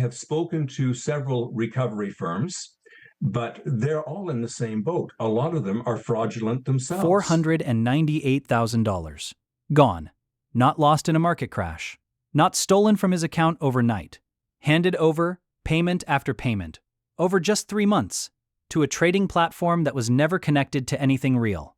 have spoken to several recovery firms, but they're all in the same boat. A lot of them are fraudulent themselves. $498,000. Gone. Not lost in a market crash. Not stolen from his account overnight. Handed over, payment after payment, over just 3 months, to a trading platform that was never connected to anything real.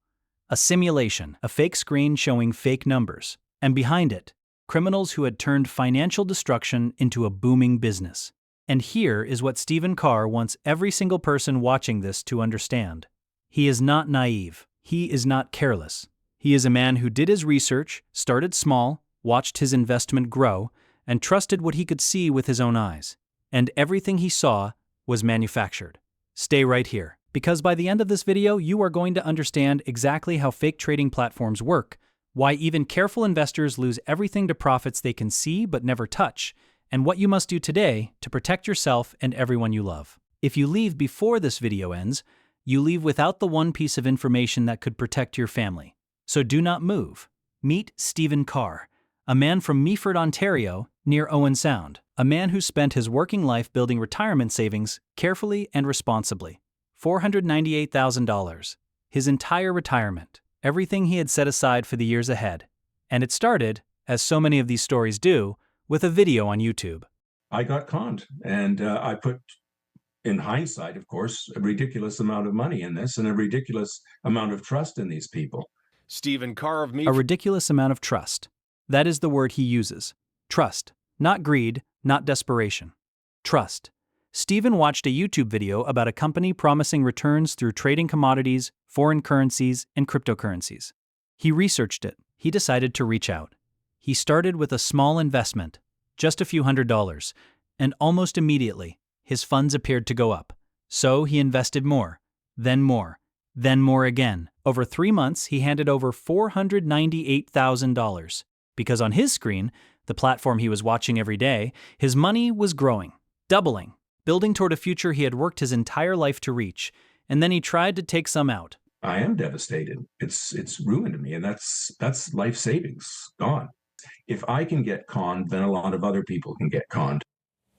A simulation, a fake screen showing fake numbers, and behind it, criminals who had turned financial destruction into a booming business. And here is what Stephen Carr wants every single person watching this to understand. He is not naive. He is not careless. He is a man who did his research, started small, watched his investment grow, and trusted what he could see with his own eyes. And everything he saw was manufactured. Stay right here, because by the end of this video, you are going to understand exactly how fake trading platforms work, why even careful investors lose everything to profits they can see but never touch, and what you must do today to protect yourself and everyone you love. If you leave before this video ends, you leave without the one piece of information that could protect your family. So do not move. Meet Stephen Carr, a man from Meaford, Ontario, near Owen Sound, a man who spent his working life building retirement savings carefully and responsibly. $498,000, his entire retirement, everything he had set aside for the years ahead. And it started, as so many of these stories do, with a video on YouTube. I got conned, and I put, in hindsight, of course, a ridiculous amount of money in this and a ridiculous amount of trust in these people. Stephen Carr of Meaford. A ridiculous amount of trust. That is the word he uses. Trust. Not greed, not desperation. Trust. Stephen watched a YouTube video about a company promising returns through trading commodities, foreign currencies, and cryptocurrencies. He researched it. He decided to reach out. He started with a small investment, just a few $100s, and almost immediately, his funds appeared to go up. So he invested more, then more, then more again. Over 3 months, he handed over $498,000, because on his screen, the platform he was watching every day, his money was growing, doubling, building toward a future he had worked his entire life to reach, and then he tried to take some out. I am devastated. It's ruined me, and that's life savings gone. If I can get conned, then a lot of other people can get conned.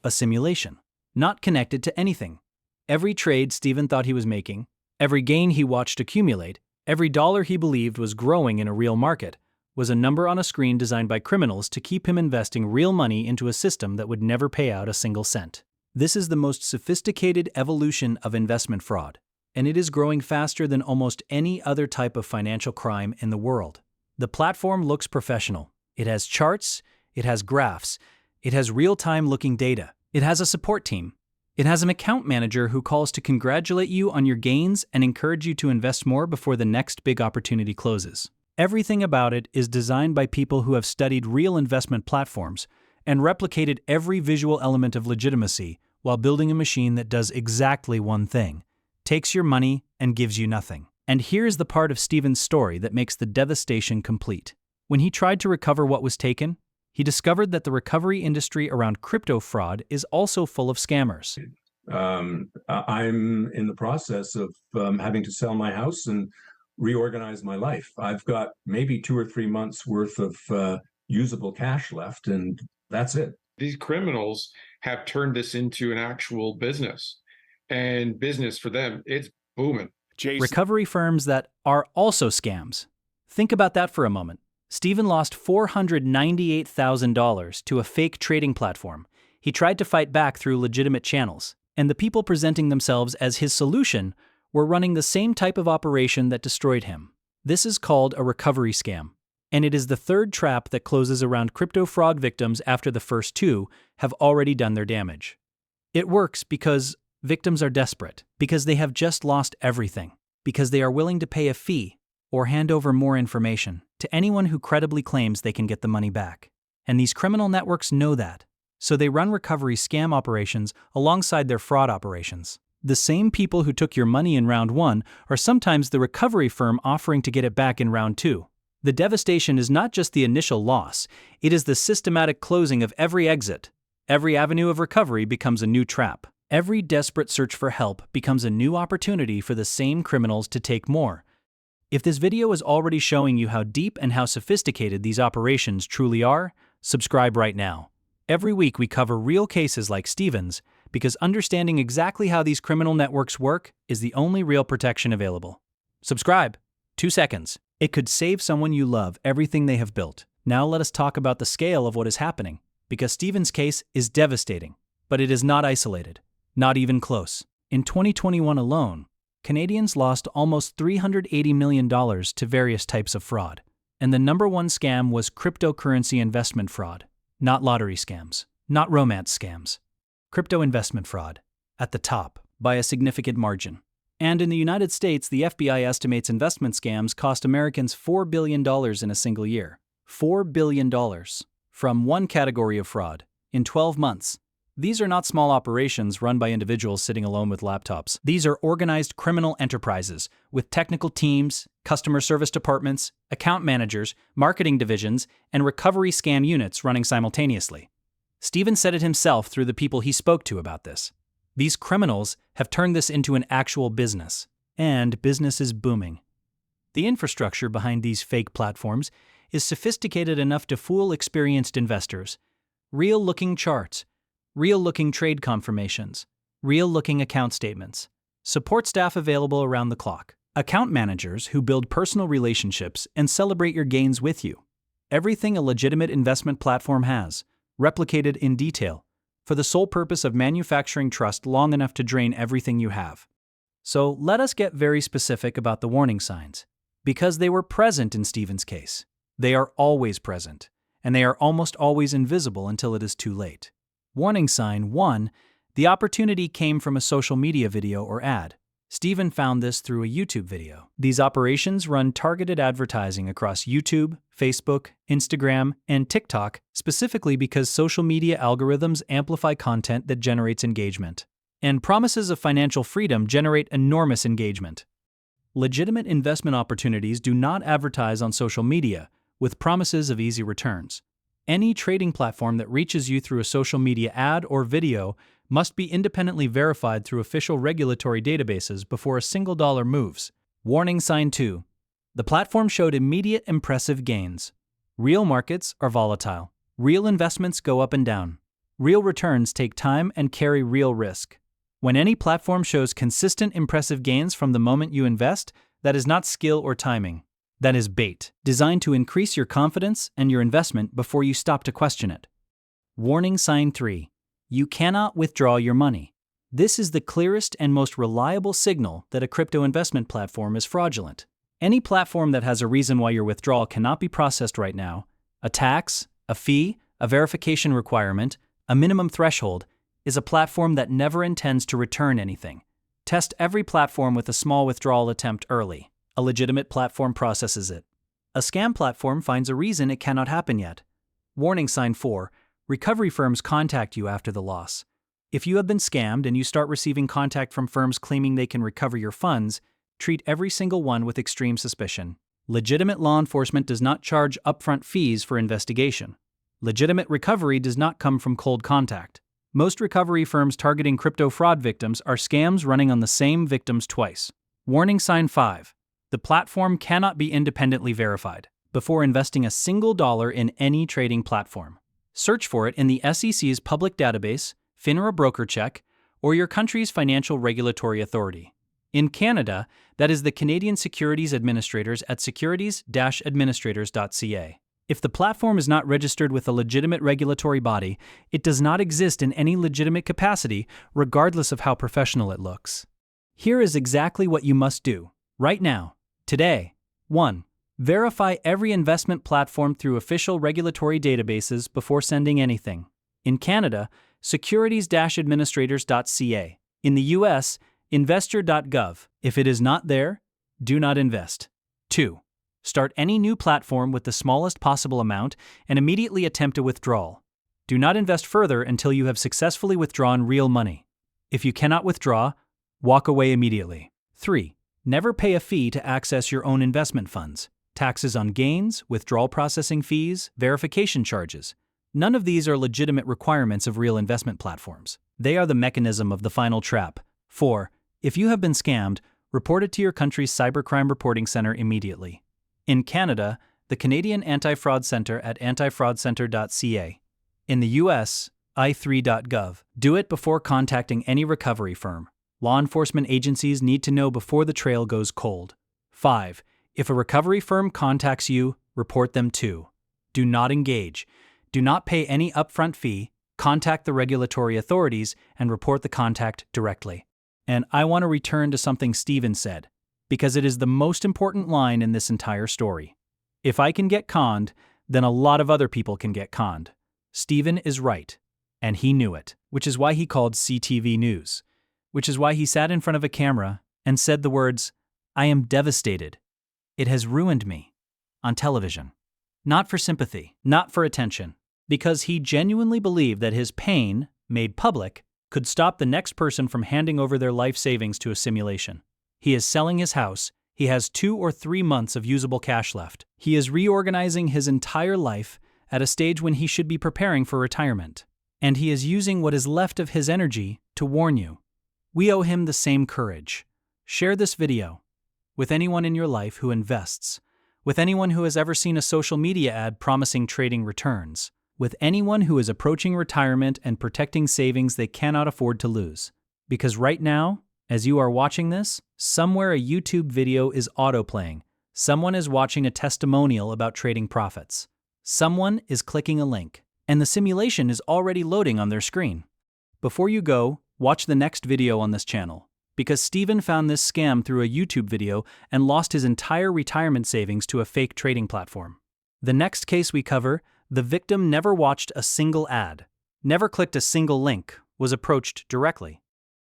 A simulation, not connected to anything. Every trade Stephen thought he was making, every gain he watched accumulate, every dollar he believed was growing in a real market, was a number on a screen designed by criminals to keep him investing real money into a system that would never pay out a single cent. This is the most sophisticated evolution of investment fraud, and it is growing faster than almost any other type of financial crime in the world. The platform looks professional. It has charts, it has graphs, it has real-time looking data, it has a support team, it has an account manager who calls to congratulate you on your gains and encourage you to invest more before the next big opportunity closes. Everything about it is designed by people who have studied real investment platforms and replicated every visual element of legitimacy while building a machine that does exactly one thing: takes your money and gives you nothing. And here's the part of Stephen's story that makes the devastation complete. When he tried to recover what was taken, he discovered that the recovery industry around crypto fraud is also full of scammers. I'm in the process of having to sell my house and reorganize my life. I've got maybe 2 or 3 months worth of usable cash left, and that's it. These criminals have turned this into an actual business, and business for them, it's booming. Recovery firms that are also scams. Think about that for a moment. Stephen lost $498,000 to a fake trading platform. He tried to fight back through legitimate channels, and the people presenting themselves as his solution were running the same type of operation that destroyed him. This is called a recovery scam, and it is the third trap that closes around crypto fraud victims after the first 2 have already done their damage. It works because victims are desperate, because they have just lost everything, because they are willing to pay a fee or hand over more information to anyone who credibly claims they can get the money back. And these criminal networks know that, so they run recovery scam operations alongside their fraud operations. The same people who took your money in round 1 are sometimes the recovery firm offering to get it back in round 2. The devastation is not just the initial loss, it is the systematic closing of every exit. Every avenue of recovery becomes a new trap. Every desperate search for help becomes a new opportunity for the same criminals to take more. If this video is already showing you how deep and how sophisticated these operations truly are, subscribe right now. Every week we cover real cases like Stephen's because understanding exactly how these criminal networks work is the only real protection available. Subscribe. 2 seconds. It could save someone you love everything they have built. Now let us talk about the scale of what is happening, because Stephen's case is devastating, but it is not isolated, not even close. In 2021 alone, Canadians lost almost $380 million to various types of fraud, and the number one scam was cryptocurrency investment fraud, not lottery scams, not romance scams. Crypto investment fraud, at the top, by a significant margin. And in the United States, the FBI estimates investment scams cost Americans $4 billion in a single year. $4 billion from one category of fraud in 12 months. These are not small operations run by individuals sitting alone with laptops. These are organized criminal enterprises with technical teams, customer service departments, account managers, marketing divisions, and recovery scam units running simultaneously. Stephen said it himself through the people he spoke to about this. These criminals have turned this into an actual business, and business is booming. The infrastructure behind these fake platforms is sophisticated enough to fool experienced investors. Real-looking charts, real-looking trade confirmations, real-looking account statements, support staff available around the clock, account managers who build personal relationships and celebrate your gains with you. Everything a legitimate investment platform has, replicated in detail, for the sole purpose of manufacturing trust long enough to drain everything you have. So let us get very specific about the warning signs, because they were present in Stephen's case. They are always present, and they are almost always invisible until it is too late. Warning sign 1. The opportunity came from a social media video or ad. Stephen found this through a YouTube video. These operations run targeted advertising across YouTube, Facebook, Instagram, and TikTok, specifically because social media algorithms amplify content that generates engagement. And promises of financial freedom generate enormous engagement. Legitimate investment opportunities do not advertise on social media with promises of easy returns. Any trading platform that reaches you through a social media ad or video must be independently verified through official regulatory databases before a single dollar moves. Warning sign 2. The platform showed immediate impressive gains. Real markets are volatile. Real investments go up and down. Real returns take time and carry real risk. When any platform shows consistent impressive gains from the moment you invest, that is not skill or timing. That is bait, designed to increase your confidence and your investment before you stop to question it. Warning sign 3. You cannot withdraw your money. This is the clearest and most reliable signal that a crypto investment platform is fraudulent. Any platform that has a reason why your withdrawal cannot be processed right now, a tax, a fee, a verification requirement, a minimum threshold, is a platform that never intends to return anything. Test every platform with a small withdrawal attempt early. A legitimate platform processes it. A scam platform finds a reason it cannot happen yet. Warning sign 4. Recovery firms contact you after the loss. If you have been scammed and you start receiving contact from firms claiming they can recover your funds, treat every single one with extreme suspicion. Legitimate law enforcement does not charge upfront fees for investigation. Legitimate recovery does not come from cold contact. Most recovery firms targeting crypto fraud victims are scams running on the same victims twice. Warning sign 5. The platform cannot be independently verified before investing a single dollar in any trading platform. Search for it in the SEC's public database, FINRA broker check, or your country's financial regulatory authority. In Canada, that is the Canadian Securities Administrators at securities-administrators.ca. If the platform is not registered with a legitimate regulatory body, it does not exist in any legitimate capacity, regardless of how professional it looks. Here is exactly what you must do, right now. Today. 1. Verify every investment platform through official regulatory databases before sending anything. In Canada, securities-administrators.ca. In the US, investor.gov. If it is not there, do not invest. 2. Start any new platform with the smallest possible amount and immediately attempt a withdrawal. Do not invest further until you have successfully withdrawn real money. If you cannot withdraw, walk away immediately. 3. Never pay a fee to access your own investment funds. Taxes on gains, withdrawal processing fees, verification charges. None of these are legitimate requirements of real investment platforms. They are the mechanism of the final trap. 4. If you have been scammed, report it to your country's cybercrime reporting center immediately. In Canada, the Canadian Anti-Fraud Centre at antifraudcentre.ca. In the US, i3.gov. Do it before contacting any recovery firm. Law enforcement agencies need to know before the trail goes cold. 5. If a recovery firm contacts you, report them too. Do not engage. Do not pay any upfront fee. Contact the regulatory authorities and report the contact directly. And I want to return to something Stephen said, because it is the most important line in this entire story. If I can get conned, then a lot of other people can get conned. Stephen is right, and he knew it, which is why he called CTV News, which is why he sat in front of a camera and said the words, "I am devastated. It has ruined me," on television. Not for sympathy, not for attention, because he genuinely believed that his pain, made public, could stop the next person from handing over their life savings to a simulation. He is selling his house. He has 2 or 3 months of usable cash left. He is reorganizing his entire life at a stage when he should be preparing for retirement. And he is using what is left of his energy to warn you. We owe him the same courage. Share this video with anyone in your life who invests, with anyone who has ever seen a social media ad promising trading returns, with anyone who is approaching retirement and protecting savings they cannot afford to lose. Because right now, as you are watching this, somewhere a YouTube video is autoplaying. Someone is watching a testimonial about trading profits. Someone is clicking a link, and the simulation is already loading on their screen. Before you go, watch the next video on this channel, because Stephen found this scam through a YouTube video and lost his entire retirement savings to a fake trading platform. The next case we cover, the victim never watched a single ad, never clicked a single link, was approached directly,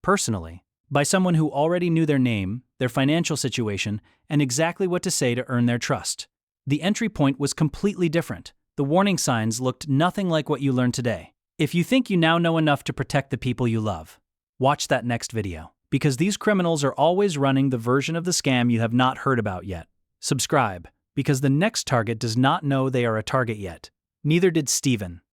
personally, by someone who already knew their name, their financial situation, and exactly what to say to earn their trust. The entry point was completely different. The warning signs looked nothing like what you learned today. If you think you now know enough to protect the people you love, watch that next video, because these criminals are always running the version of the scam you have not heard about yet. Subscribe, because the next target does not know they are a target yet. Neither did Stephen.